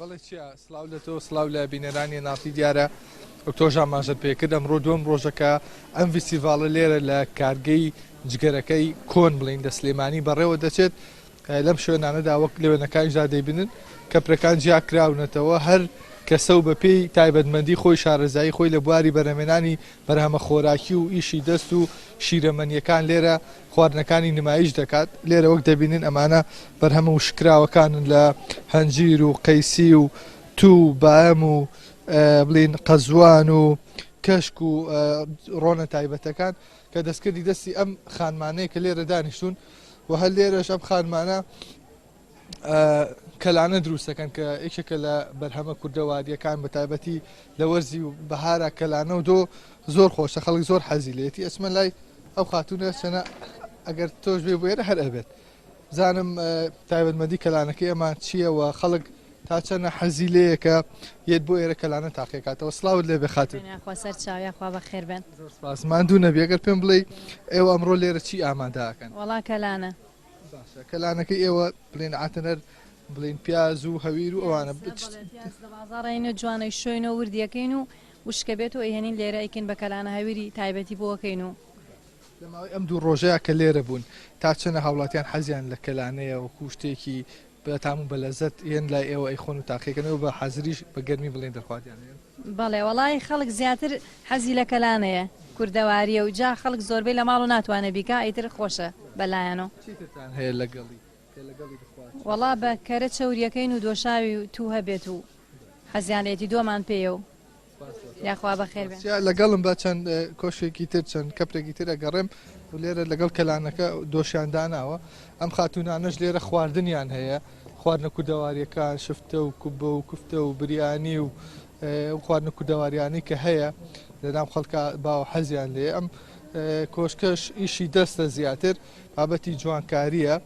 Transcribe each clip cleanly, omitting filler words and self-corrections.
بەڵێ چیە سلااو لە تۆ سلااو لە بینەرانی ناتی دیارە تۆژان ماژت پێکرد ئەمڕۆ دوم ڕۆژەکە ئەم فیستیڤاڵە لێرە لە کارگەی جگەرەکەی کۆن بڵین دە سلێمانی بەڕێوە دەچێت لەم شوێنانەدا وەک لەوێنەکانیشدا دەیبنن کەپرەکان جیا کراونەتەوە هەر کەسە و بەپێی تایبەتمەندی خۆی شارەزایی خۆی لە بواری بەرهەمێنانی بەرهەمە خۆراکی و ئیشی دەست و شیرەمەنیەکان لێرە خواردنەکانی نمایش دەکات لێرە وەک دەبینن ئەمانە بەرهەمە و شکراوەکانن لە هەنجیر و قەیسی و تو بەم و بڵین قەزوان و کەشک و ڕۆنە تایبەتەکان کە دەستکردی دەستی ئەم خانمانەیە کە لێرە دانیشتون و هەر لێرەش ئەم خانمانە کەلانە دروستەکەن کە یەکێکە لە بەرهەمە کوردەواریەکان بە تایبەتی لە وەرزی و بەهارە کەلانە و دۆ زۆر خۆشە خەڵک زۆر حەزیلێتی ئەسمە لای ئەو خاتونە چەنە ئەگەر تۆش بێ بۆ ئێرە هەر ئەبێت زانم تایبەتمەندی کەلانەکەی ئەمان چییەوە خەڵک تا چەنە حەزیلەیەکە یەت بۆ ئێرە کەلانە تاقیکاتەوە سلااوت لێ بێ خاتون سەر چاویخوا بە خێربن سپاسمان دوو نەبی ئەگەر پێم بڵێ ئێوە ئەمڕۆ لێرە چی ئامادەکەن وڵا کەلانە کەلانەکەی ئێوە بڵێن ئاتەنەر بڵین پیاز و هەویر و ئەوانە بازاڕێنە جوانەی شوێنە و وردیەکەین و وشکە بێت و ئەهێنین لێرە ئەیکن بە کەلانە هەویری تایبەتی بۆکەین و لەماوەی ئەم دوو ڕۆژەیە کە لێرە بوون تا چەنە هاوڵاتیان حەزیان لە کەلانەیە و کوشتێکی بەتام و بەلەزت یەن لای ئێوە ئەیخۆن و تاقیەکەنەوە بە حەزریش بە گەرمی بڵێن دەرخواتیان بەڵێ وڵی خەڵک زیاتر حەزی لە کەلانەیە کوردەواریە و جا خەڵک زۆربەی لە ماڵ و ناتوانە بیکە ئیتر خۆشە بەلایەنەوە هەیە لەگەڵی وڵا بە کەرە چەوریەکەین و دۆشاوی و تو هەبێت و حەزیانێتی دۆمان پێیە و یاخوا بەخێر لەگەڵم بە چەند کۆشێکی تر چەند کەپرێکی تر ئەگەڕێم و لێرە لەگەڵ کەلانەکە دۆشیانداناوە ئەم خاتونانەش لێرە خواردنیان هەیە خواردنە کوردەواریەکان شفتە و کوبە و کوفتە و بریانی و خواردنە کوردەواریانی کە هەیە لەناو خەڵکە باو حەزیان لێ ئەم کۆشکەش ئیشی دەستە زیاتر بابەتی جوانکاریە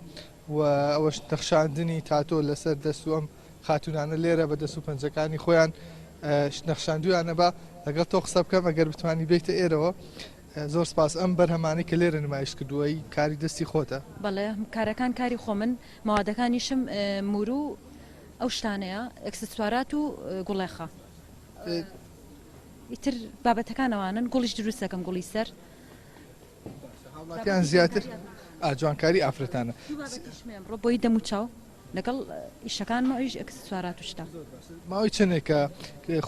و ئەوەش نەخشاندنی تاتۆ لەسەر دەست و ئەم خاتونانە لێرە بە دەست و پەنجەکانی خۆیان نەخشاندویانە بە لەگەڵ تۆ قسە بکەم ئەگەر بتوانی بیتە ئێرەوە زۆر سپاس ئەم بەرهەمانی کە لێرە نمایش کردووەی کاری دەستی خۆتە بەڵێ کارەکان کاری خۆ من ماوادەکانیشم مور و ئەو شتانەیە ئەکسسوارات و گوڵێخە ئیتر بابەتەکانەوانن گوڵیش دروستەکەم گوڵی سەر هاوڵاتیان زیاتر جوانکاری ئافرەتانە ڕۆ بۆی دەمو چاو لەگەڵ ئیشەکانمەوەیش ئەکسسوارات و شتا ماوەی چنێکە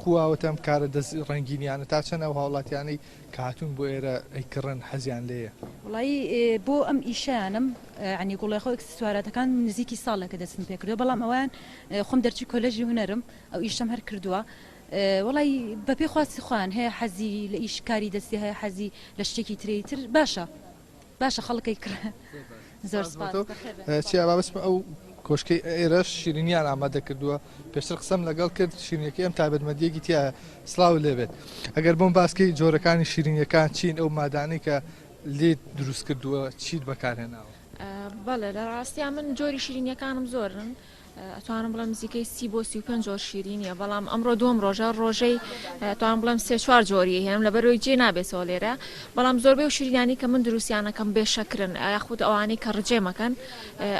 خواوەتەم کارە دەست ڕنگینیانە تا چەنە و هاوڵاتیانەی کاتون بۆ ئێرە ئەیکڕن حەزیان لێیە وڵی بۆ ئەم ئیشیانم عنی گوڵێخۆ ئەکسسواراتەکان نزیکی ساڵێکە دەستم پێ کردو بەڵام ئەوان خۆم دەرچی کۆلەژی هونەرم ئەو ئیشەم هەر کردووە وڵی بەپێ خواستی خوان هەیە حەزی لە ئیشکاری دەستی هەیە حەزی لە شتێکی تریتر باشە خەڵکی کرا زۆر چیا بابسمە ئەو کۆشکەی ئێرەش شیرینیان ئامادە کردووە پێشتر قسەم لەگەڵ کرد شیرینەکەی ئەم تایبەتمەندیەکی تیا سلااو لێبێت ئەگەر بۆم باسکەی جۆرەکانی شیرینیەکان چین ئەو مادانەی کە لێ دروست کردووە چیت بەکارهێناوە بەڵێ لە ڕاستیان من جۆری شیرینیەکانم زۆرن ئەتوانم بڵم نزیکەی 30 بۆ 35 جۆر شیرینیە بەڵام ئەمڕۆ دوم ڕۆژەی توانم بڵم 3-4 جۆریە هێنم لەبەرەوەی جێ نابێتەوە لێرە بەڵام زۆربەی و شیرینیانی کە من دروستیانەکەم بێشەکردن یاخود ئەوانەی کە ڕجێمەکەن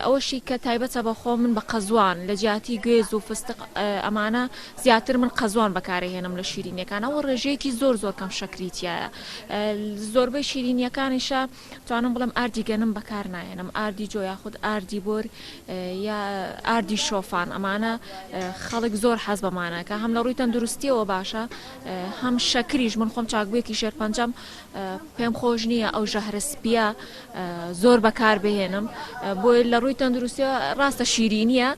ئەوەشی کە تایبەتە بەخۆ من بە قەزوان لە جیاتی گوێز و فستق ئەمانە زیاتر من قەزوان بەکارهێنم لە شیرینیەکان ئەوە ڕێژەیەکی زۆر کەم شەکریتیایە زۆربەی شیرینیەکانیشە توانم بڵم ئاردی گەنم بەکار نایێنم ئاردی جۆ یاخود ئاردی بۆر یا ئاردی شۆفان ئەمانە خەڵک زۆر حەز بەمانە کە هەم لە ڕووی تەندروستیەوە باشە هەم شەکریش من خۆم چاکبوویەکی شێرپەنجەم پێم خۆش نییە ئەو ژەهرەسپیە زۆر بەکار بهێنم بۆی لە ڕووی تەندروستیەوە ڕاستە شیرینیە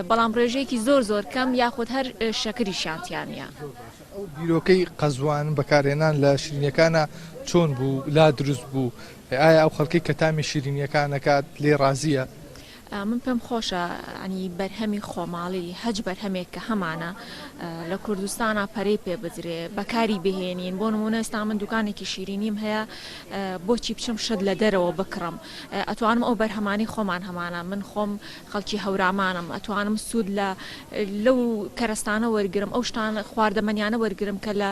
بەڵام ڕێژەیەکی زۆر کەم یاخود هەر شەکری شانتیانە ئەو بیرۆکەی قەزوان بەکارهێنان لە شیرینیەکانە چۆن بوو لا دروست بوو ئایا ئەو خەڵکی کە تامی شیرینیەکانەکات لێ ڕازیە من پێم خۆشە ئەنی بەرهەمی خۆماڵی هەج بەرهەمێک کە هەمانە لە کوردستانە پەرەی پێ بزرێ بەکاری بهێنین بۆ نمونە ئێستا من دوکانێکی شیرینیم هەیە بۆچی بچم شت لە دەرەوە بکڕم ئەتوانم ئەو بەرهەمانی خۆمان هەمانە من خۆم خەڵکی هەورامانم ئەتوانم سوود لەو کەرەستانە وەرگرم ئەو شتان خواردەمەنیانە وەرگرم کە لە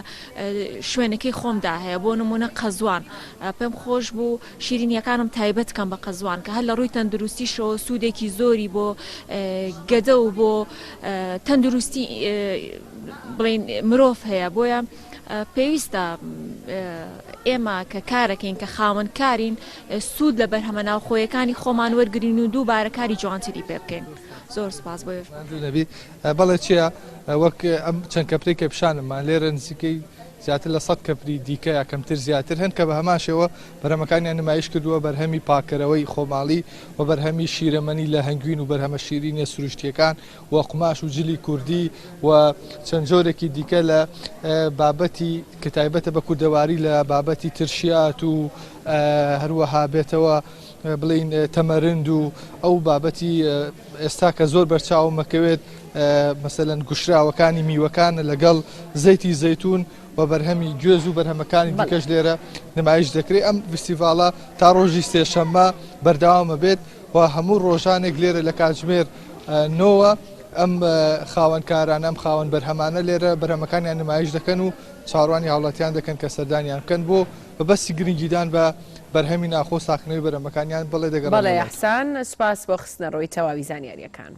شوێنەکەی خۆمدا هەیە بۆ نمونە قەزوان پێم خۆش بوو شیرینیەکانم تایبەت کەم بە قەزوان کە هەر لە ڕووی تەندروستیشەوە سوودێک هەڵەیەکی زۆری بۆ گەدە و بۆ تەندروستی بڵین مرۆڤ هەیە بۆیە پێویستە ئێمە کە کارەکەین کە خاوەنکارین سوود لە بەرهەمە ناوخۆیەکانی خۆمان وەرگرین و دووبارە کاری جوانتری پێ بکەین. زۆر سپاس بۆ نەبی بەڵێ چییە وەک ئەم چەند کەپری کە پیشانممان لێرە نزیکەی زیاتر لە 100 کەپری دیکە کەمتر زیاتر هەن کە بە هەماشەوە بەرهەمەکانیان نمایش کردووە بەرهەمی پاکەرەوەی خۆماڵی و بەرهەمی شیرەمەنی لە هەنگوین و بەرهەمە شیرینە سروشتیەکان و قماش و جلی کوردی و چەند جۆرێکی دیکە لە بابەتی کە تایبەتە بە کوردەواری لە بابەتی ترشیات و هەروەها بێتەوە بڵین تەمەرند و ئەو بابەتی ئێستا کە زۆر بەرچاومەکەوێت مەسەلەن گوشراوەکانی میوەکانە لەگەڵ زەیتی زەیتون و بەرهەمی گوێز و بەرهەمەکانی دیکەش لێرە نمایش دەکرێت. ئەم فستیڤالە تا ڕۆژی سێشەممە بەردەوامە بێت و هەموو ڕۆژانێک لێرە لە کاتژمێر 9 ئەم خاوەنکاران ئەم خاوەن بەرهەمانە لێرە بەرهەمەکانیان نمایش دەکەن و چاڕوانی هاوڵاتیان دەکەن کە سەردانیان بکەن بۆ بەبەستی گرنگیدان بە بەرهەمی ناخۆ ساکنەوەی بەرهەمەکانیان بڵێ دەگەڕێت. بەڵێ ئەحسان سپاس بۆ خستنە ڕۆی تەواوی زانیاریەکان.